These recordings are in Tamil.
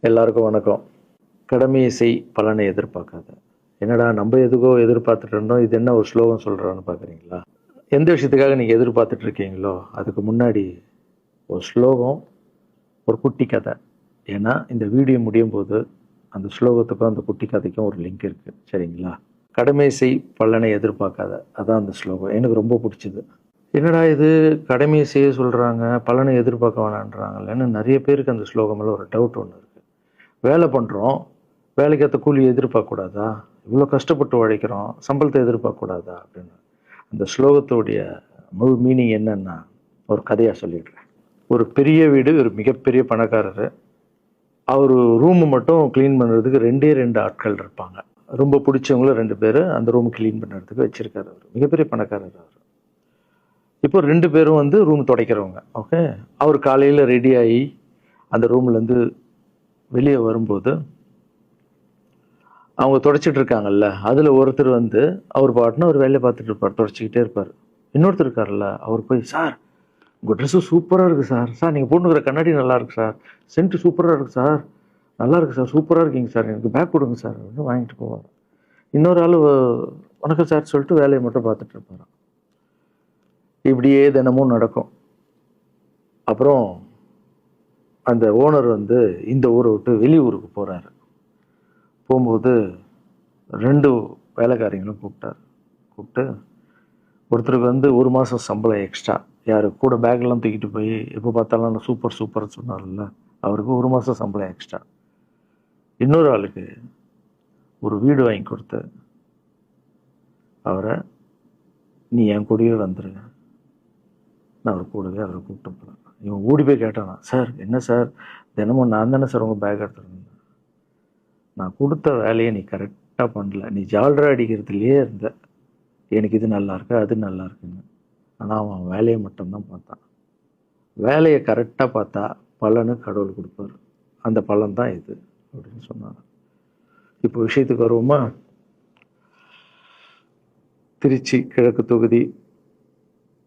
எல்லாருக்கும் வணக்கம். கடமையை செய் பலனை எதிர்பார்க்காத. என்னடா நம்ம எதுக்கோ எதிர்பார்த்துட்டு இருந்தோம், இது என்ன ஒரு ஸ்லோகம் சொல்றான்னு பார்க்குறீங்களா? எந்த விஷயத்துக்காக நீங்கள் எதிர்பார்த்துட்டு இருக்கீங்களோ அதுக்கு முன்னாடி ஒரு ஸ்லோகம், ஒரு குட்டி கதை. ஏன்னா இந்த வீடியோ முடியும் போது அந்த ஸ்லோகத்துக்கும் அந்த குட்டி கதைக்கும் ஒரு லிங்க் இருக்குது, சரிங்களா? கடமை செய் பலனை எதிர்பார்க்காத, அதான் அந்த ஸ்லோகம். எனக்கு ரொம்ப பிடிச்சது. என்னடா இது, கடமையை செய்ய சொல்கிறாங்க, பலனை எதிர்பார்க்க வேணான்றாங்கல்லன்னு நிறைய பேருக்கு அந்த ஸ்லோகம் மேலே ஒரு டவுட் ஒன்று இருக்குது. வேலை பண்ணுறோம், வேலைக்கேற்ற கூலி எதிர்பார்க்கக்கூடாதா? இவ்வளோ கஷ்டப்பட்டு உழைக்கிறோம், சம்பளத்தை எதிர்பார்க்கக்கூடாதா அப்படின்னு. அந்த ஸ்லோகத்துடைய முழு மீனிங் என்னன்னா, ஒரு கதையாக சொல்லிடுறேன். ஒரு பெரிய வீடு, ஒரு மிகப்பெரிய பணக்காரர். அவர் ரூமு மட்டும் க்ளீன் பண்ணுறதுக்கு ரெண்டு ஆட்கள் இருப்பாங்க. ரொம்ப பிடிச்சவங்கள 2 பேர் அந்த ரூம் க்ளீன் பண்ணுறதுக்கு வச்சுருக்காரு. அவர் மிகப்பெரிய பணக்காரர். அவர் இப்போ 2 பேரும் வந்து ரூம் துடைக்கிறவங்க. ஓகே, அவர் காலையில் ரெடி ஆகி அந்த ரூம்லேருந்து வெளியே வரும்போது அவங்க துடைச்சிட்டு இருக்காங்கல்ல, அதில் ஒருத்தர் வந்து அவர் பாட்டுன்னு ஒரு வேலையை பார்த்துட்டு இருப்பார், துடைச்சிக்கிட்டே இருப்பார். இன்னொருத்தர் இருக்கார்ல, அவர் போய், சார் உங்கள் ட்ரெஸ்ஸு சூப்பராக இருக்குது சார், சார் நீங்கள் போட்டுக்கிற கண்ணாடி நல்லா இருக்கு சார், சென்ட்டு சூப்பராக இருக்குது சார், நல்லா இருக்குது சார், சூப்பராக இருக்கீங்க சார், எனக்கு பேக் கொடுங்க சார் அப்படின்னு வாங்கிட்டு போவார். இன்னொரு ஆள் வணக்கம் சார் சொல்லிட்டு வேலையை மட்டும் பார்த்துட்டு இருப்பாராம். இப்படியே தினமும் நடக்கும். அப்புறம் அந்த ஓனர் வந்து இந்த ஊரை விட்டு வெளியூருக்கு போகிறாரு. போகும்போது 2 வேலைக்காரங்களும் கூப்பிட்டு ஒருத்தருக்கு வந்து 1 மாதம் சம்பளம் எக்ஸ்ட்ரா. யார் கூட பேக்லாம் தூக்கிட்டு போய் எப்போ பார்த்தாலும் நான் சூப்பர் சொன்னார்ல, அவருக்கு 1 மாதம் சம்பளம் எக்ஸ்ட்ரா. இன்னொரு ஆளுக்கு ஒரு வீடு வாங்கி கொடுத்து அவரை, நீ என் கூடவே வந்துரு, நான் அவர் கூடவே அவரை கூப்பிட்டு போகிறேன். இவன் ஓடி போய் கேட்டானா, சார் என்ன சார் தினமும் நான் தானே சார் உங்கள் பேக் எடுத்துருந்தேன், நான் கொடுத்த வேலையை நீ கரெக்டாக பண்ணல, நீ ஜால்ரா அடிக்கிறதுலையே இருந்த, எனக்கு இது நல்லா இருக்கு அது நல்லா இருக்குன்னு. ஆனால் அவன் வேலையை மட்டும்தான் பார்த்தான். வேலையை கரெக்டாக பார்த்தா பலனு கடவுள் கொடுப்பார். அந்த பலன் தான் இது அப்படின்னு சொன்னாங்க. இப்போ விஷயத்துக்கு வருவோமா? திருச்சி கிழக்கு தொகுதி.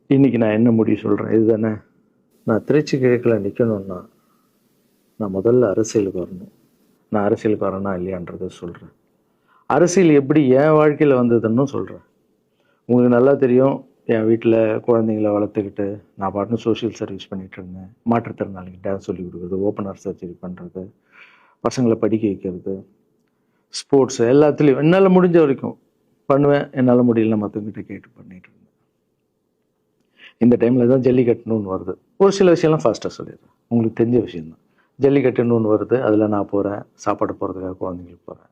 இன்னைக்கு நான் என்ன முடிவு சொல்கிறேன் இதுதானே. நான் திருச்சி கிழக்கில் நிற்கணும்னா நான் முதல்ல அரசியலுக்கு வரணும். நான் அரசியலுக்கு வரேனா இல்லையான்றதை சொல்கிறேன். அரசியல் எப்படி என் வாழ்க்கையில் வந்ததுன்னு சொல்கிறேன். உங்களுக்கு நல்லா தெரியும், என் வீட்டில் குழந்தைங்கள வளர்த்துக்கிட்டு நான் பாட்டுன்னு சோஷியல் சர்வீஸ் பண்ணிகிட்டு இருந்தேன். மாற்றுத்திறனாளிக்கு டான்ஸ் சொல்லி கொடுக்குறது, ஓப்பனர் சர்ஜரி பண்ணுறது, பசங்களை படிக்க வைக்கிறது, ஸ்போர்ட்ஸ் எல்லாத்துலேயும் என்னால் முடிஞ்ச வரைக்கும் பண்ணுவேன். என்னால் முடியல மற்றவங்கிட்ட கேட்டு பண்ணிகிட்டு இருந்தேன். இந்த டைமில் தான் ஜல்லிக்கட்டுன்னு ஒன்று வருது. ஒரு சில விஷயம்லாம் ஃபாஸ்ட்டாக சொல்லிடுறேன், உங்களுக்கு தெரிஞ்ச விஷயந்தான். ஜல்லிக்கட்டுன்னு ஒன்று வருது, அதில் நான் போகிறேன், சாப்பாடு போகிறதுக்காக குழந்தைங்களுக்கு போகிறேன்.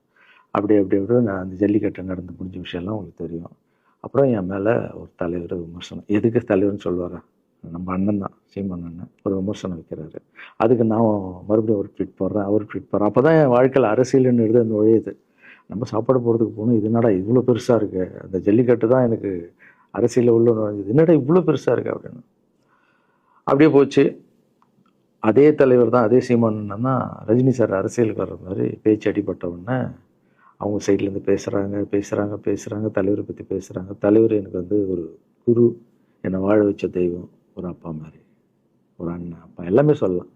அப்படி நான் அந்த ஜல்லிக்கட்டு நடந்து முடிஞ்ச விஷயம்லாம் உங்களுக்கு தெரியும். அப்புறம் என் மேலே ஒரு தலைவர் விமர்சனம். எதுக்கு தலைவர்னு சொல்லுவார், நம்ம அண்ணன் தான், சீமான் அண்ணன் ஒரு விமர்சனம் வைக்கிறாரு. அதுக்கு நான் மறுபடியும் ஒரு ட்வீட் போடுறேன், அவர் ட்வீட் போடுறேன். அப்போ தான் என் வாழ்க்கையில் அரசியல்னு எடுத்து அந்த நுழையுது. நம்ம சாப்பாடு போகிறதுக்கு போகணும், இது என்னடா இவ்வளோ பெருசாக இருக்குது, அந்த ஜல்லிக்கட்டு தான் எனக்கு அரசியலில் உள்ள நுழைஞ்சது, என்னடா இவ்வளோ பெருசாக இருக்குது அப்படின்னு. அப்படியே போச்சு. அதே தலைவர் தான், அதே சீமான் அண்ணன் தான் ரஜினி சார் அரசியலுக்கு வர்ற மாதிரி பேச்சு அடிபட்ட உடனே அவங்க சைட்லேருந்து பேசுகிறாங்க, தலைவரை பற்றி பேசுகிறாங்க. தலைவர் எனக்கு வந்து ஒரு குரு, என்னை வாழ வச்ச தெய்வம், ஒரு அப்பா மாதிரி, ஒரு அண்ணன், அப்பா எல்லாமே சொல்லலாம்.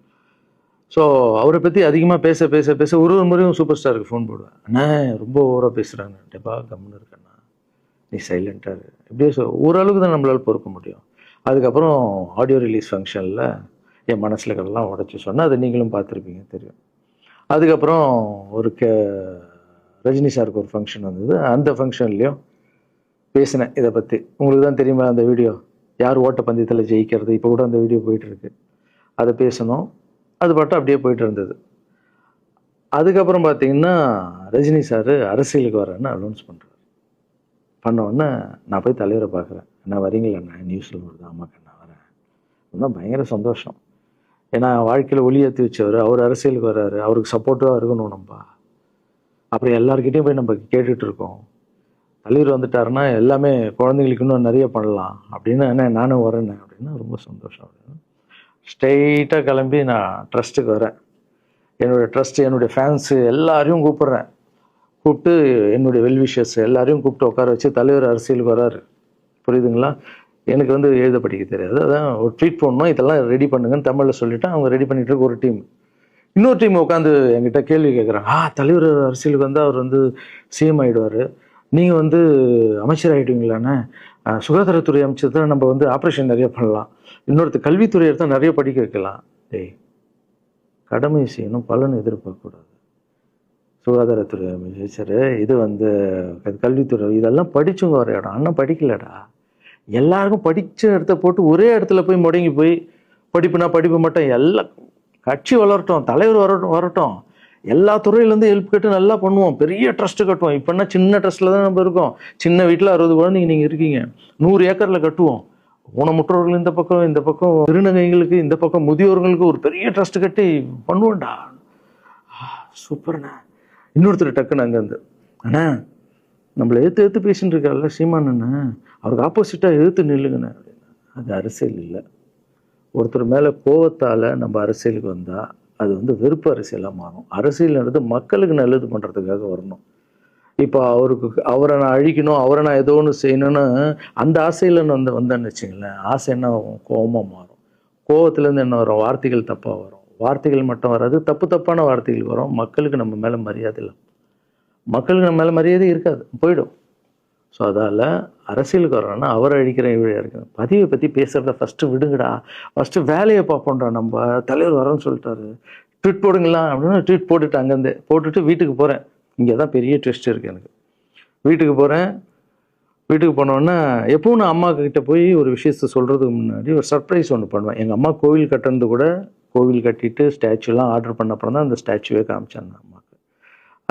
ஸோ அவரை பற்றி அதிகமாக பேச ஒரு முறையும் சூப்பர் ஸ்டாருக்கு ஃபோன் போடுவேன். அண்ணா ரொம்ப ஓவராக பேசுகிறாங்க, டெப்பா கம்முன்னு இருக்கண்ணா, நீ சைலண்ட்டாக இரு. இப்படியே ஓரளவுக்கு தான் நம்மளால் பொறுக்க முடியும். அதுக்கப்புறம் ஆடியோ ரிலீஸ் ஃபங்க்ஷனில் என் மனசில் இருக்கிறதெல்லாம் உடச்சி சொன்னேன். அதை நீங்களும் பார்த்துருப்பீங்க, தெரியும். அதுக்கப்புறம் ஒரு ரஜினி சாருக்கு ஒரு ஃபங்க்ஷன் வந்தது. அந்த ஃபங்க்ஷன்லேயும் பேசினேன் இதை பற்றி. உங்களுக்கு தான் தெரியுமா அந்த வீடியோ, யார் ஓட்டப்பந்தயத்தில் ஜெயிக்கிறது, இப்போ கூட அந்த வீடியோ போயிட்டுருக்கு. அதை பேசணும், அது பாட்டு அப்படியே போயிட்டு இருந்தது. அதுக்கப்புறம் பார்த்தீங்கன்னா ரஜினி சார் அரசியலுக்கு வரேன்னு அனௌன்ஸ் பண்ணுறாரு. பண்ணோடனே நான் போய் தலைவரை பார்க்குறேன். என்ன வரீங்களா அண்ணா, நியூஸில் வருது. ஆமாக்கா நான் வரேன். இன்னும் பயங்கர சந்தோஷம். ஏன்னா வாழ்க்கையில் ஒளி ஏற்றி வச்சவர், அவர் அரசியலுக்கு வர்றாரு, அவருக்கு சப்போர்ட்டிவாக இருக்கணும் நம்ம. அப்புறம் எல்லாருக்கிட்டையும் போய் நம்ம கேட்டுட்டு இருக்கோம், தலைவர் வந்துட்டாருன்னா எல்லாமே குழந்தைங்களுக்கு இன்னும் நிறைய பண்ணலாம் அப்படின்னு. என்ன நானும் வரேன்னு அப்படின்னா ரொம்ப சந்தோஷம் அப்படின்னு ஸ்ட்ரெயிட்டாக கிளம்பி நான் ட்ரஸ்ட்டுக்கு வரேன். என்னுடைய ட்ரஸ்ட்டு, என்னுடைய ஃபேன்ஸு எல்லாரையும் கூப்பிட்டு என்னுடைய வெல்விஷர்ஸ் எல்லாரையும் கூப்பிட்டு உட்கார வச்சு தலைவர் அரசியலுக்கு வராரு. புரியுதுங்களா? எனக்கு வந்து எழுத படிக்க தெரியாது, அதான் ஒரு ட்வீட் பண்ணணும், இதெல்லாம் ரெடி பண்ணுங்கன்னு தமிழில் சொல்லிவிட்டு அவங்க ரெடி பண்ணிட்டு இருக்க ஒரு டீம். இன்னொரு டீம் உட்காந்து என்கிட்ட கேள்வி கேட்குறாங்க, தலைவர் அரசியலுக்கு வந்தால் அவர் வந்து சிஎம் ஆகிடுவார், நீங்கள் வந்து அமைச்சர் ஆகிடுவீங்களாண்ணே, சுகாதாரத்துறை அமைச்சர் தான் நம்ம வந்து ஆப்ரேஷன் நிறைய பண்ணலாம், இன்னொருத்தர் கல்வித்துறை எடுத்தால் நிறைய படிக்க வைக்கலாம். டேய், கடமை செய்யணும், பலன் எதிர்பார்க்கக்கூடாது. சுகாதாரத்துறை அமைச்சர், இது வந்து கல்வித்துறை, இதெல்லாம் படிச்சவங்க வர இடம். அண்ணன் படிக்கலடா. எல்லாருக்கும் படித்த இடத்த போட்டு ஒரே இடத்துல போய் முடங்கி போய் படிப்புனா படிப்பு மட்டும், எல்லாம் கட்சி வளரட்டும், தலைவர் வரட்டும், எல்லா துறையிலேருந்து ஹெல்ப் கேட்டு நல்லா பண்ணுவோம், பெரிய ட்ரஸ்ட்டு கட்டுவோம். இப்போன்னா சின்ன ட்ரஸ்ட்டில் தான் நம்ம இருக்கோம். சின்ன வீட்டில் 60 குழந்தைங்க நீங்கள் இருக்கீங்க, 100 ஏக்கரில் கட்டுவோம். ஊனமுற்றோர்கள் இந்த பக்கம் திருநங்கைகளுக்கு, இந்த பக்கம் முதியோர்களுக்கு ஒரு பெரிய ட்ரஸ்ட் கட்டி பண்ணுவோம்டா. சூப்பர்ண்ணா. இன்னொருத்தர் டக்குன்னு அங்கேருந்து, அண்ணா நம்மளை ஏற்று பேசின்னு இருக்கார்ல சீமான் அண்ணன், அவருக்கு ஆப்போசிட்டாக எதிர்த்து நில்லுங்கண்ணே அப்படின்னா. அது அரசியல் இல்லை. ஒருத்தர் மேலே கோவத்தால் நம்ம அரசியலுக்கு வந்தால் அது வந்து வெறுப்பு அரசியலாக மாறும். அரசியல்ன்றது மக்களுக்கு நல்லது பண்ணுறதுக்காக வரணும். இப்போ அவரை நான் அழிக்கணும், அவரை நான் ஏதோ ஒன்று செய்யணும்னு அந்த ஆசையில் வந்தேன்னு வச்சுங்களேன், ஆசை என்ன கோபமாக மாறும். கோவத்துலேருந்து என்ன வரும், வார்த்தைகள் தப்பாக வரும். வார்த்தைகள் மட்டும் வராது, தப்பான வார்த்தைகள் வரும். மக்களுக்கு நம்ம மேலே மரியாதை இல்லை, மக்களுக்கு நம்ம மேலே மரியாதை இருக்காது, போயிடும். ஸோ அதால் அரசியலுக்கு வரோன்னா அவரை அழிக்கிற இவழியாக இருக்குது. பதிவை பற்றி பேசுகிறத ஃபஸ்ட்டு விடுங்கடா, ஃபஸ்ட்டு வேலையை பார்ப்போம்டா. நம்ம தலைவர் வரோன்னு சொல்லிட்டாரு, ட்வீட் போடுங்களா அப்படின்னா ட்வீட் போட்டுட்டு அங்கேருந்து போட்டுட்டு வீட்டுக்கு போகிறேன். இங்கே தான் பெரிய ட்விஸ்ட் இருக்குது எனக்கு. வீட்டுக்கு போகிறேன். வீட்டுக்கு போனோன்னா எப்பவும் நான் அம்மா கிட்ட போய் ஒரு விஷயத்த சொல்கிறதுக்கு முன்னாடி ஒரு சர்ப்ரைஸ் ஒன்று பண்ணுவேன். எங்கள் அம்மா கோவில் கட்டுறது கூட, கோவில் கட்டிட்டு ஸ்டாச்சுலாம் ஆர்டர் பண்ண அப்புறம் தான் அந்த ஸ்டாச்சுவே காமிச்சாங்க அம்மாவுக்கு.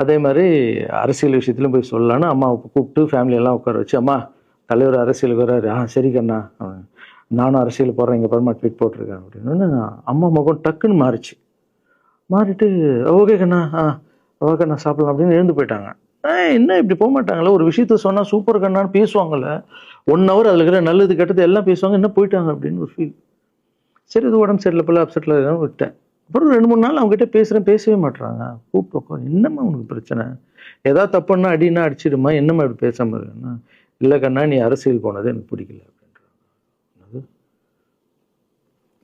அதே மாதிரி அரசியல் விஷயத்துலையும் போய் சொல்லலான்னு அம்மாவை கூப்பிட்டு ஃபேமிலியெல்லாம் உட்கார வச்சு, அம்மா தலைவர் அரசியலுக்கு வர்றாரு, சரி கண்ணா, நானும் அரசியல் போடுறேன், இங்கே பரமா ட்வீட் போட்டிருக்கேன் அப்படின்னு. அம்மா முகம் டக்குன்னு மாறிட்டு ஓகே கண்ணா, ஓகே நான் சாப்பிடலாம் அப்படின்னு எழுந்து போயிட்டாங்க. என்ன இப்படி போக மாட்டாங்களே, ஒரு விஷயத்த சொன்னால் சூப்பர் கண்ணான்னு பேசுவாங்கள்ல, 1 hour அதில் இருக்கிற நல்லது கெட்டது எல்லாம் பேசுவாங்க, என்ன போயிட்டாங்க அப்படின்னு ஒரு ஃபீல். சரி இது உடம்பு சரியில்லை போல, அப்செட்டில் இருக்கான்னு விட்டேன். அப்புறம் 2-3 நாள் அவங்ககிட்ட பேசவே மாட்டுறாங்க. கூப்பிட்டு உட்காந்து, என்னம்மா உனக்கு பிரச்சனை, ஏதாவது தப்புன்னா அடின்னா அடிச்சிடுமா, என்னம்மா இப்படி பேசாமல் இருக்குன்னா, இல்லை கண்ணா நீ அரசியல் போனது எனக்கு பிடிக்கல அப்படின்றாங்க.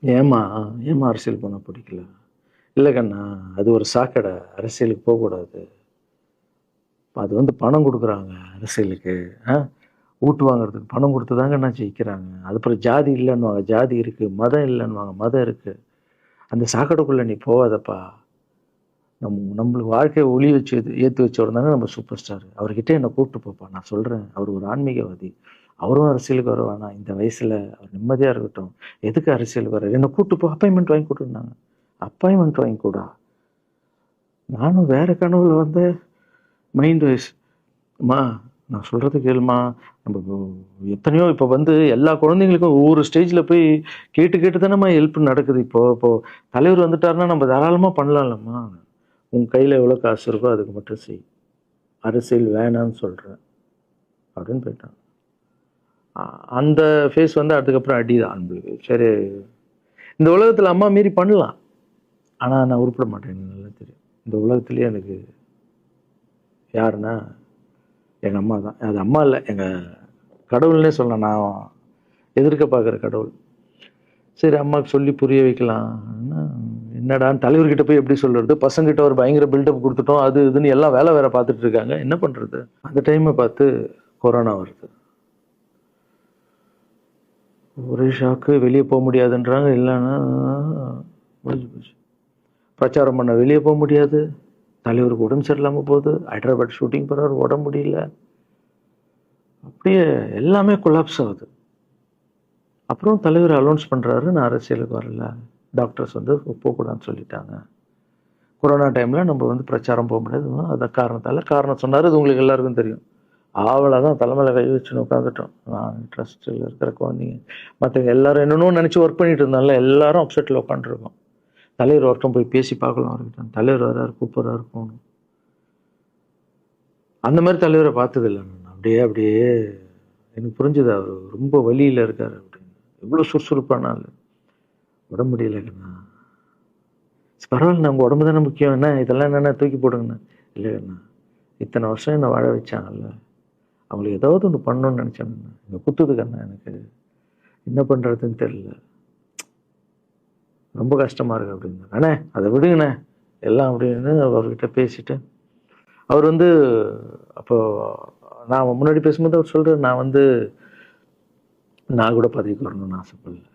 ஏமா அரசியல் போனால் பிடிக்கல? இல்லை கண்ணா அது ஒரு சாக்கடை, அரசியலுக்கு போகக்கூடாது, அது வந்து பணம் கொடுக்குறாங்க அரசியலுக்கு, ஓட்டு வாங்குறதுக்கு பணம் கொடுத்து தாங்க நான் ஜெயிக்கிறாங்க. அதுக்கப்புறம் ஜாதி இல்லைன்னுவாங்க, ஜாதி இருக்குது, மதம் இல்லைன்னுவாங்க, மதம் இருக்குது. அந்த சாக்கடைக்குள்ளே நீ போகாதப்பா. நம்மளுக்கு வாழ்க்கையை ஒளி வச்சு ஏற்றி வச்சவர் தானே நம்ம சூப்பர் ஸ்டார், அவர்கிட்ட என்னை கூப்பிட்டு போப்பா, நான் சொல்கிறேன், அவர் ஒரு ஆன்மீகவாதி, அவரும் அரசியலுக்கு வருவானா, இந்த வயசில் அவர் நிம்மதியாக இருக்கட்டும், எதுக்கு அரசியலுக்கு வர்றாரு, என்னை கூப்பிட்டு போ, அப்பாயின்மெண்ட் வாங்கி கொடுத்துருந்தாங்க. அப்பாயின்மெண்ட் வாங்கி கூடா, நானும் வேறு கனவுல வந்து மைண்ட் வைஸ், அம்மா நான் சொல்கிறது கேளுமா, நம்ம எத்தனையோ இப்போ வந்து எல்லா குழந்தைங்களுக்கும் ஒவ்வொரு ஸ்டேஜில் போய் கேட்டு தானேம்மா ஹெல்ப் நடக்குது. இப்போது தலைவர் வந்துட்டாருன்னா நம்ம தாராளமாக பண்ணலாம்லம்மா, உன் கையில் எவ்வளோ காசு இருக்கோ அதுக்கு மட்டும் செய், அரசியல் வேணான்னு சொல்கிறேன் அப்படின்னு போயிட்டான். அந்த ஃபேஸ் வந்து அதுக்கப்புறம் அடிதான் நம்மளுக்கு. சரி இந்த உலகத்தில் அம்மா மீறி பண்ணலாம், ஆனால் நான் உருப்பிட மாட்டேன், எனக்கு நல்லா தெரியும். இந்த உலகத்துலேயே எனக்கு யாருன்னா எங்கள் அம்மா தான். அது அம்மா இல்லை, எங்கள் கடவுள்னே சொல்லலாம், நான் எதிர்க்க பார்க்குற கடவுள். சரி அம்மாவுக்கு சொல்லி புரிய வைக்கலாம், என்னடான்னு தலைவர்கிட்ட போய் எப்படி சொல்கிறது, பசங்கிட்ட ஒரு பயங்கர பில்டப் கொடுத்துட்டோம், அது இதுன்னு எல்லாம் வேற பார்த்துட்டு இருக்காங்க, என்ன பண்ணுறது. அந்த டைமை பார்த்து கொரோனா வருது, ஒரே ஷாக்கு, வெளியே போக முடியாதுன்றாங்க, இல்லைன்னா முடிஞ்சு போச்சு. பிரச்சாரம் பண்ண வெளியே போக முடியாது, தலைவருக்கு உடம்பு சரியில்லாமல் போகுது, ஹைதராபாத் ஷூட்டிங் போகிறாரு, உடம்பு முடியல, அப்படியே எல்லாமே கொலாப்ஸ் ஆகுது. அப்புறம் தலைவர் அலௌன்ஸ் பண்ணுறாரு, நான் அரசியலுக்கு வரல, டாக்டர்ஸ் வந்து போகக்கூடாதுன்னு சொல்லிட்டாங்க, கொரோனா டைமில் நம்ம வந்து பிரச்சாரம் போக முடியாது, அந்த காரணம் சொன்னார், அது உங்களுக்கு எல்லாருக்கும் தெரியும். ஆவலாக தான் தலைமையில் கை வச்சுன்னு உட்காந்துட்டோம். நான் ட்ரஸ்ட்டில் இருக்கிற குழந்தைங்க மற்றவங்க எல்லாரும் என்னென்னோ நினச்சி ஒர்க் பண்ணிட்டு இருந்தால எல்லாரும் அப்செட்டில் உட்காந்துருக்கோம். தலைவர் ஒருத்தம் போய் பேசி பார்க்கலாம் அவர்கிட்ட, தலைவர் வர்றாரு, கூப்பிட்றாரு, போகணும். அந்த மாதிரி தலைவரை பார்த்ததில்லை நான். அப்படியே எனக்கு புரிஞ்சுது, அவர் ரொம்ப வலியில் இருக்கார் அப்படின்னு. எவ்வளோ சுறுசுறுப்பானால உடம்பு முடியலைங்கண்ணா, பரவாயில்ல உங்கள் உடம்பு தானே முக்கியம், என்ன இதெல்லாம் என்னென்ன தூக்கி போடுங்கண்ணா. இல்லைங்கண்ணா இத்தனை வருஷம் என்னை வாழ வச்சாங்கல்ல, அவங்களுக்கு ஏதாவது ஒன்று பண்ணணும்னு நினச்சாங்கண்ணா, இங்கே குத்துதுக்கண்ணா, எனக்கு என்ன பண்ணுறதுன்னு தெரியல, ரொம்ப கஷ்டமாக இருக்குது அப்படின்னா. அண்ணே அதை விடுங்கண்ணே, எல்லாம் அப்படின்னு அவர்கிட்ட பேசிட்டு அவர் வந்து அப்போ நான் முன்னாடி பேசும்போது அவர் சொல்கிறார், நான் கூட பதவிக்கு வரணும்னு ஆசைப்படல,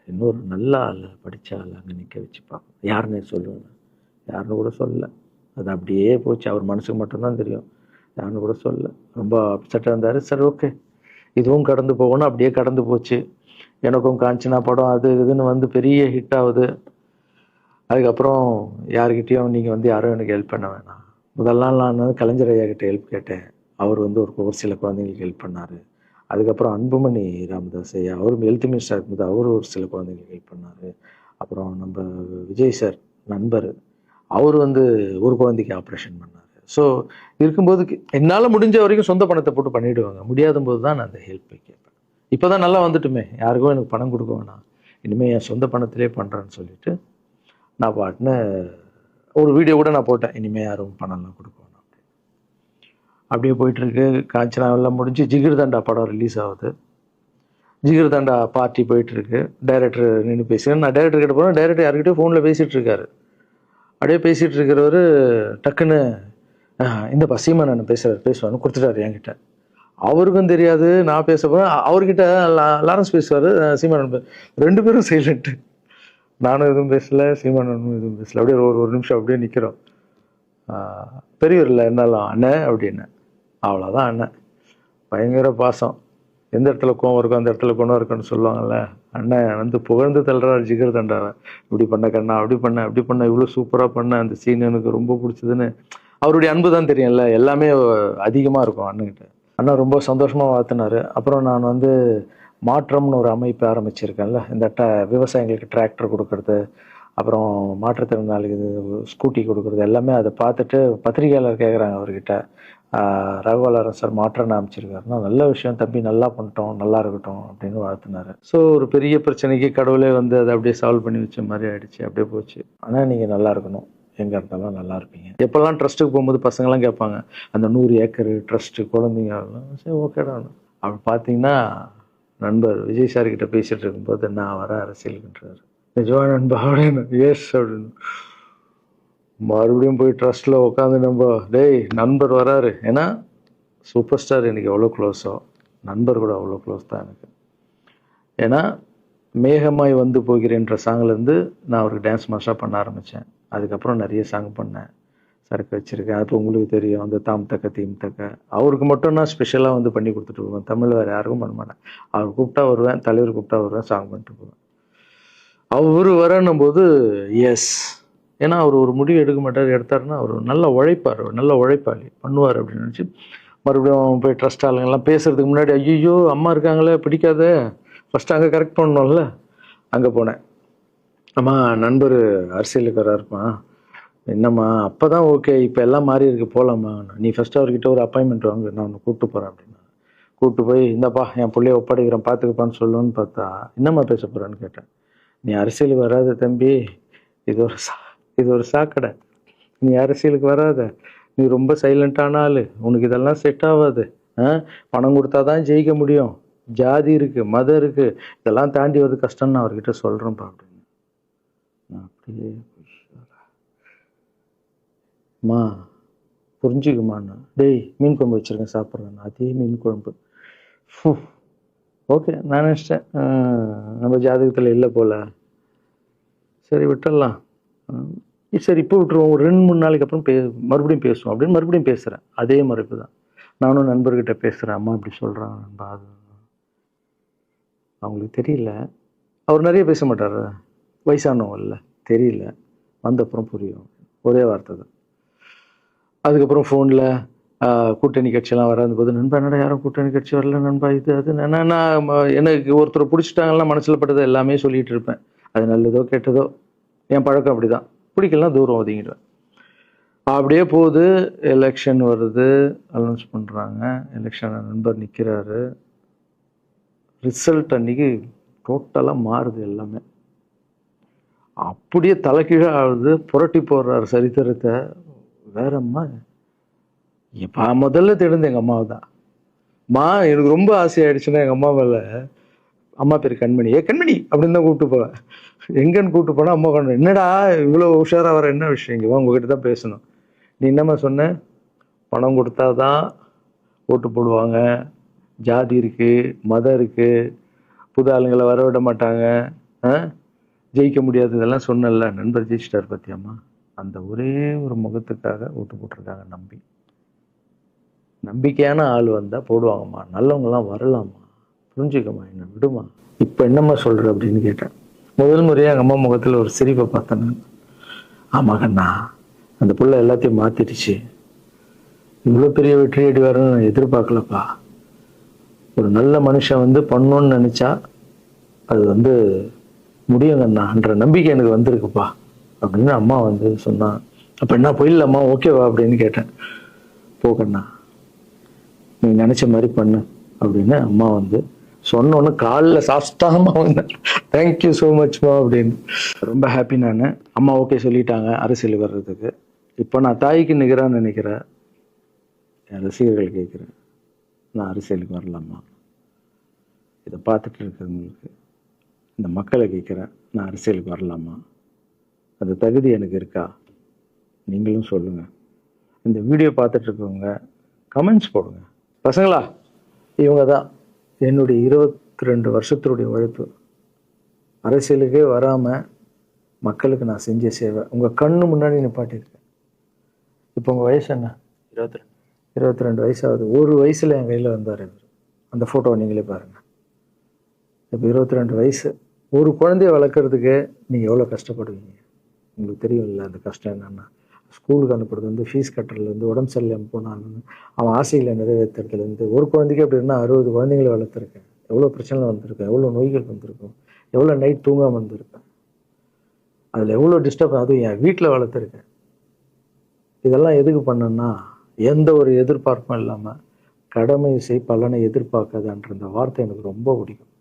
இன்னொரு நல்ல ஆள் படித்த ஆள் அங்கே நிற்க வச்சு பார்க்கணும். யாருன்னே சொல்லுவேன், யாருன்னு கூட சொல்லலை. அது அப்படியே போச்சு. அவர் மனசுக்கு மட்டும்தான் தெரியும், யாருன்னு கூட சொல்லலை. ரொம்ப அப்செட்டாக இருந்தார். சரி ஓகே, இதுவும் கடந்து போகணும். அப்படியே கடந்து போச்சு. எனக்கும் காஞ்சனா படம் அது இதுன்னு வந்து பெரிய ஹிட் ஆகுது. அதுக்கப்புறம் யாருக்கிட்டேயும் நீங்கள் யாரும் எனக்கு ஹெல்ப் பண்ண வேணாம். முதல் நாள் நான் கலைஞர் ஐயா கிட்ட ஹெல்ப் கேட்டேன். அவர் ஒரு சில குழந்தைங்களுக்கு ஹெல்ப் பண்ணார். அதுக்கப்புறம் அன்புமணி ராமதாஸ் ஐயா, அவரும் ஹெல்த் மினிஸ்டர் இருக்கும்போது அவரும் ஒரு சில குழந்தைங்களுக்கு ஹெல்ப் பண்ணார். அப்புறம் நம்ம விஜய் சார் நண்பர், அவர் ஒரு குழந்தைக்கு ஆப்ரேஷன் பண்ணார். ஸோ இருக்கும்போது என்னால் முடிஞ்ச வரைக்கும் சொந்த பணத்தை போட்டு பண்ணிவிடுவாங்க. முடியாத போது தான் நான் அந்த ஹெல்ப்பை கேட்பேன். இப்போ தான் நல்லா வந்துட்டுமே, யாருக்கும் எனக்கு பணம் கொடுக்க வேணாம், இனிமேல் என் சொந்த பணத்திலே பண்ணுறேன்னு சொல்லிட்டு நான் பாட்டுன்னு ஒரு வீடியோ கூட நான் போட்டேன், இனிமேல் யாரும் பணம்லாம் கொடுக்க வேணாம். அப்படியே போயிட்டுருக்கு. காஞ்சனா எல்லாம் முடிஞ்சு ஜிகிர் தண்டா படம் ரிலீஸ் ஆகுது. ஜிகிர் தண்டா பார்ட்டி போயிட்டுருக்கு. டைரக்டர் நின்று பேசுகிறேன். நான் டைரக்டர் கிட்ட போகிறேன். டைரக்டர் யார்கிட்டயும் ஃபோனில் பேசிகிட்டு இருக்காரு. அப்படியே பேசிகிட்டு இருக்கிறவர் டக்குன்னு இந்த சீமானன் பேசுவார்னு கொடுத்துட்டாரு என்கிட்ட. அவருக்கும் தெரியாது நான் பேச போகிறேன். அவர்கிட்ட லாரன்ஸ் பேசுவார், சீமானன் ரெண்டு பேரும் சைலண்ட்டு. நானும் எதுவும் பேசலை, சீமானனும் எதுவும் பேசலை. அப்படியே ஒரு நிமிஷம் அப்படியே நிற்கிறோம். பெரியவர் இல்லை என்னாலும் அண்ணன் அப்படின்னு. அவ்வளோதான் அண்ணன். பயங்கர பாசம். எந்த இடத்துல கோவம் இருக்கும் அந்த இடத்துல குணம் இருக்குன்னு சொல்லுவாங்கள்ல. அண்ணன் புகழ்ந்து தள்ளுறாரு ஜிகர் தண்டாவை. இப்படி பண்ண கண்ணா, அப்படி பண்ண இவ்வளோ சூப்பராக பண்ண, அந்த சீன் எனக்கு ரொம்ப பிடிச்சதுன்னு. அவருடைய அன்பு தான் தெரியும்ல, எல்லாமே அதிகமாக இருக்கும் அண்ணன்கிட்ட. அண்ணா ரொம்ப சந்தோஷமாக வாழ்த்தினார். அப்புறம் நான் மாற்றம்னு ஒரு அமைப்பு ஆரம்பிச்சிருக்கேன்ல, இந்த விவசாயிகளுக்கு டிராக்டர் கொடுக்கறது, அப்புறம் மாற்றுத்திறனாளிக்கு ஸ்கூட்டி கொடுக்குறது, எல்லாமே அதை பார்த்துட்டு பத்திரிகையாளர் கேட்குறாங்க அவர்கிட்ட, ரகுவலரன் சார் மாற்றம்னு அமைச்சிருக்காருன்னா, நல்ல விஷயம் தம்பி, நல்லா பண்ணிட்டோம், நல்லா இருக்கட்டும் அப்படின்னு வாழ்த்தினார். ஸோ ஒரு பெரிய பிரச்சனைக்கு கடவுளே அதை அப்படியே சால்வ் பண்ணி வச்ச மாதிரி ஆயிடுச்சு. அப்படியே போச்சு. ஆனால் நீங்கள் நல்லா இருக்கணும், எங்கே இருந்தாலும் நல்லா இருப்பீங்க. எப்போல்லாம் ட்ரஸ்ட்டுக்கு போகும்போது பசங்கள்லாம் கேட்பாங்க, அந்த 100 ஏக்கர் ட்ரஸ்ட்டு குழந்தைங்க, சரி ஓகேடா. அப்படி பார்த்தீங்கன்னா நண்பர் விஜய் சார்கிட்ட பேசிகிட்டு இருக்கும்போது நான் வர அரசியலுக்குன்றாரு. நிஜமா நண்பா அப்படின்னு. எஸ் அப்படின்னு. மறுபடியும் போய் ட்ரஸ்ட்டில் உட்காந்து டேய் நண்பர் வராரு. ஏன்னா சூப்பர் ஸ்டார் எனக்கு எவ்வளோ க்ளோஸோ, நண்பர் கூட அவ்வளோ க்ளோஸ் தான் எனக்கு. ஏன்னா மேகமாய் போகிறேன்ற சாங்லேருந்து நான் அவருக்கு டான்ஸ் மாஸ்டராக பண்ண ஆரம்பித்தேன். அதுக்கப்புறம் நிறைய சாங் பண்ணேன், சரக்கு வச்சுருக்கேன். அப்போ உங்களுக்கு தெரியும், அந்த தாம் தக்க தீம் தக்க, அவருக்கு மட்டும் நான் ஸ்பெஷலாக பண்ணி கொடுத்துட்டு போவேன். தமிழ் வேறு யாருக்கும் பண்ண மாட்டேன். அவர் கூப்பிட்டா வருவேன், தலைவர் கூப்பிட்டா வருவேன், சாங் பண்ணிட்டு போவேன். அவர் வரணும் போது எஸ், ஏன்னா அவர் ஒரு முடிவு எடுக்க மாட்டார், எடுத்தாருன்னா அவர் நல்ல உழைப்பார், நல்ல உழைப்பாளி, பண்ணுவார் அப்படின்னு நினச்சி மறுபடியும் போய் ட்ரஸ்ட் ஆளுங்கெல்லாம் பேசுறதுக்கு முன்னாடி, ஐயோ அம்மா இருக்காங்களே பிடிக்காத, ஃபஸ்ட்டு அங்கே கரெக்ட் பண்ணணும்ல. அங்கே போனேன். அம்மா நண்பர் அரசியலுக்கு வராருமா. என்னம்மா அப்போ தான் ஓகே, இப்போ எல்லாம் மாறி இருக்கு, போகலாமா, நீ ஃபஸ்ட்டு அவர்கிட்ட ஒரு அப்பாயின்மெண்ட் வாங்க, நான் உன்னை கூப்பிட்டு போகிறேன் அப்படின்னா. கூப்பிட்டு போய் இந்தப்பா என் பிள்ளைய ஒப்படைக்கிறேன் பார்த்துக்கப்பான்னு சொல்லுன்னு பார்த்தா, என்னம்மா பேச போகிறேன்னு கேட்டேன். நீ அரசியலுக்கு வராத தம்பி, இது ஒரு சாக்கடை, நீ அரசியலுக்கு வராத, நீ ரொம்ப சைலண்டான ஆள், உனக்கு இதெல்லாம் செட் ஆகாது, பணம் கொடுத்தா தான் ஜெயிக்க முடியும், ஜாதி இருக்குது, மதம் இருக்குது, இதெல்லாம் தாண்டி வருது கஷ்டம்னு நான் அவர்கிட்ட சொல்கிறேன்ப்பா அப்படின்னு. நான் அப்படியே மா புரிஞ்சுக்குமாண்ணா, டேய் மீன் குழம்பு வச்சுருக்கேன் சாப்பிட்றேன், அதே மீன் குழம்பு. ஓகே நான் நினச்சிட்டேன் நம்ம ஜாதகத்தில் இல்லை போல், சரி விட்டுடலாம், சரி இப்போ விட்டுருவோம், ஒரு 2-3 நாளைக்கு அப்புறம் மறுபடியும் பேசுவோம் அப்படின்னு மறுபடியும் பேசுகிறேன். அதே மறுப்பு தான். நானும் நண்பர்கிட்ட பேசுகிறேன், அம்மா இப்படி சொல்கிறாங்க நண்பா, அது அவங்களுக்கு தெரியல, அவர் நிறைய பேச மாட்டார், வயசானவங்க இல்லை, தெரியல, வந்தப்புறம் புரியும், ஒரே வார்த்தை தான். அதுக்கப்புறம் ஃபோனில் கூட்டணி கட்சியெல்லாம் வராது போது, நண்பா என்னடா யாரும் கூட்டணி கட்சி வரல நண்பா, இது அது நான் எனக்கு ஒருத்தரை பிடிச்சிட்டாங்கன்னா மனசில் பட்டதை எல்லாமே சொல்லிகிட்டு இருப்பேன். அது நல்லதோ கெட்டதோ, என் பழக்கம் அப்படி தான், பிடிக்கலாம் தூரம் ஒதுங்கிடுவேன். அப்படியே போகுது. எலெக்ஷன் வருது, அனௌன்ஸ் பண்ணுறாங்க, எலெக்ஷன் நண்பர் நிற்கிறாரு. ரிசல்ட் அன்றைக்கி டோட்டலாக மாறுது எல்லாமே, அப்படியே தலைகீழாக ஆகுது, புரட்டி போடுறாரு சரித்திரத்தை. வேறம்மா இப்போ முதல்ல தெரிந்து எங்கள் அம்மாவை தான். எனக்கு ரொம்ப ஆசையாயிடுச்சுன்னா எங்கள் அம்மா மேலே அம்மா பேர் கண்மணி. கண்மணி அப்படின்னு தான் கூப்பிட்டு போவேன். எங்கன்னு கூப்பிட்டு போனா அம்மா கண்மணி. என்னடா இவ்வளோ உஷாரா வர, என்ன விஷயம், இங்கே உங்ககிட்ட தான் பேசணும். நீ என்னம்மா சொன்ன? பணம் கொடுத்தாதான் ஓட்டு போடுவாங்க, ஜாதி இருக்கு, மதம் இருக்கு, புது ஆளுங்களை வரவிட மாட்டாங்க, ஜெயிக்க முடியாது, இதெல்லாம் சொன்னல. நண்பர் ஜெயிச்சிட்டார் பத்தியம்மா. அந்த ஒரே ஒரு முகத்துக்காக ஓட்டு போட்டிருக்காங்க. நம்பிக்கையான ஆள் வந்தா போடுவாங்கம்மா, நல்லவங்கலாம் வரலாமா, புரிஞ்சுக்கம்மா, என்ன விடுமா. இப்ப என்னம்மா சொல்ற அப்படின்னு கேட்டேன். முதல் முறையா எங்க அம்மா முகத்துல ஒரு சிரிப்பை பார்த்தேன் நான். ஆமா கண்ணா, அந்த புள்ள எல்லாத்தையும் மாத்திடுச்சு, இவ்வளவு பெரிய வெற்றி அடி வரணும்னு நான் எதிர்பார்க்கலப்பா. ஒரு நல்ல மனுஷன் வந்து பண்ணணும்னு நினைச்சா அது முடியும் கண்ணான்ற நம்பிக்கை எனக்கு வந்திருக்குப்பா அப்படின்னு அம்மா சொன்னா. அப்ப என்ன போயிடலாமா, ஓகேவா அப்படின்னு கேட்டேன். போகண்ணா, நீ நினைச்ச மாதிரி பண்ணு அப்படின்னு அம்மா சொன்னோன்னு காலில் சாஸ்தாகமா வந்தேன். தேங்க்யூ ஸோ மச்மா அப்படின்னு. ரொம்ப ஹாப்பி நான். அம்மா ஓகே சொல்லிட்டாங்க அரசியல் வர்றதுக்கு. இப்போ நான் தாய்க்கு நிகரான்னு நினைக்கிறேன். என் ரசிகர்கள் கேட்குறேன், நான் அரசியலுக்கு வரலாமா? இதை பார்த்துட்டு இருக்கிறவங்களுக்கு, இந்த மக்களை கேட்குறேன், நான் அரசியலுக்கு வரலாமா? அந்த தகுதி எனக்கு இருக்கா? நீங்களும் சொல்லுங்க. இந்த வீடியோ பார்த்துட்டு இருக்கவங்க கமெண்ட்ஸ் போடுங்க. பசங்களா, இவங்க தான் என்னுடைய 22 வருஷத்தினுடைய உழைப்பு. அரசியலுக்கே வராமல் மக்களுக்கு நான் செஞ்ச சேவை உங்கள் கண்ணு முன்னாடி நிப்பாட்டியிருக்கேன். இப்போ உங்கள் வயசு என்ன? 22 வயசாகுது. ஒரு வயசில் என் கையில் வந்தார் இவர். அந்த ஃபோட்டோவை நீங்களே பாருங்கள். இப்போ 22 வயசு. ஒரு குழந்தைய வளர்க்குறதுக்கு நீங்கள் எவ்வளோ கஷ்டப்படுவீங்க உங்களுக்கு தெரியும்ல. அந்த கஷ்டம் என்னென்னா, ஸ்கூலுக்கு அனுப்புறது ஃபீஸ் கட்டுறதுலேருந்து, உடம்பு சரியில்லாமல் போனாலும் அவன் ஆசைகளை நிறைவேற்றுறதுலேருந்து, ஒரு குழந்தைக்கு அப்படின்னா 60 குழந்தைங்களை வளர்த்துருக்கேன். எவ்வளோ பிரச்சனை வந்திருக்கேன், எவ்வளோ நோய்கள் வந்திருக்கும், எவ்வளோ நைட் தூங்காமல் வந்திருக்கேன், அதில் எவ்வளோ டிஸ்டர்ப், அதுவும் என் வீட்டில் வளர்த்துருக்கேன். இதெல்லாம் எதுக்கு பண்ணேன்னா, எந்த ஒரு எதிர்பார்ப்பும் இல்லாமல் கடமை செய் பலனை எதிர்பார்க்காதன்ற அந்த வார்த்தை எனக்கு ரொம்ப பிடிக்கும்.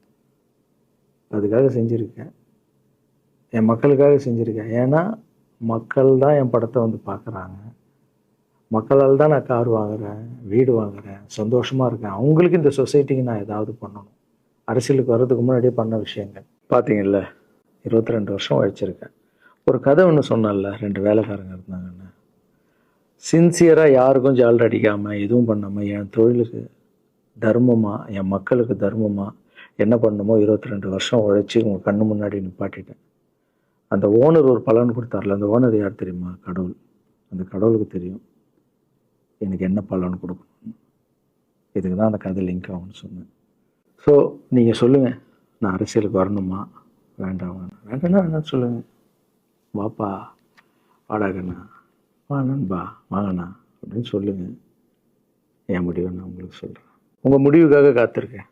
அதுக்காக செஞ்சுருக்கேன், என் மக்களுக்காக செஞ்சுருக்கேன். ஏன்னா மக்கள் தான் என் படத்தை பார்க்குறாங்க. மக்களால் தான் நான் கார் வாங்குறேன், வீடு வாங்குறேன், சந்தோஷமாக இருக்கேன். அவங்களுக்கு இந்த சொசைட்டிக்கு நான் ஏதாவது பண்ணணும். அரசியலுக்கு வர்றதுக்கு முன்னாடியே பண்ண விஷயங்கள் பார்த்தீங்கல்ல. 22 வருஷம் உழைச்சிருக்கேன். ஒரு கதை ஒன்று சொன்னல, 2 வேலைக்காரங்க இருந்தாங்கன்னு. சின்சியராக யாருக்கும் ஜாலர் அடிக்காமல் எதுவும் பண்ணாமல் என் தொழிலுக்கு தர்மமாக, என் மக்களுக்கு தர்மமாக என்ன பண்ணணுமோ 22 வருஷம் உழைச்சி உங்கள் கண்ணு முன்னாடி நிப்பாட்டிட்டேன். அந்த ஓனர் ஒரு பலன் கொடுத்தார்ல, அந்த ஓனர் யார் தெரியுமா? கடவுள். அந்த கடவுளுக்கு தெரியும் எனக்கு என்ன பலன் கொடுக்கணும். இதுக்கு தான் அந்த கதை லிங்க் ஆகும்னு சொன்னேன். ஸோ நீங்கள் சொல்லுங்கள், நான் அரசியலுக்கு வரணுமா வேண்டாம்? வேண்டாம்னா வேணான்னு சொல்லுங்கள். வாப்பா, வாடாகண்ணா, வா நண்பா, வாங்கண்ணா அப்படின்னு சொல்லுங்கள். என் முடிவை நான் உங்களுக்கு சொல்கிறேன். உங்கள் முடிவுக்காக காத்திருக்கேன்.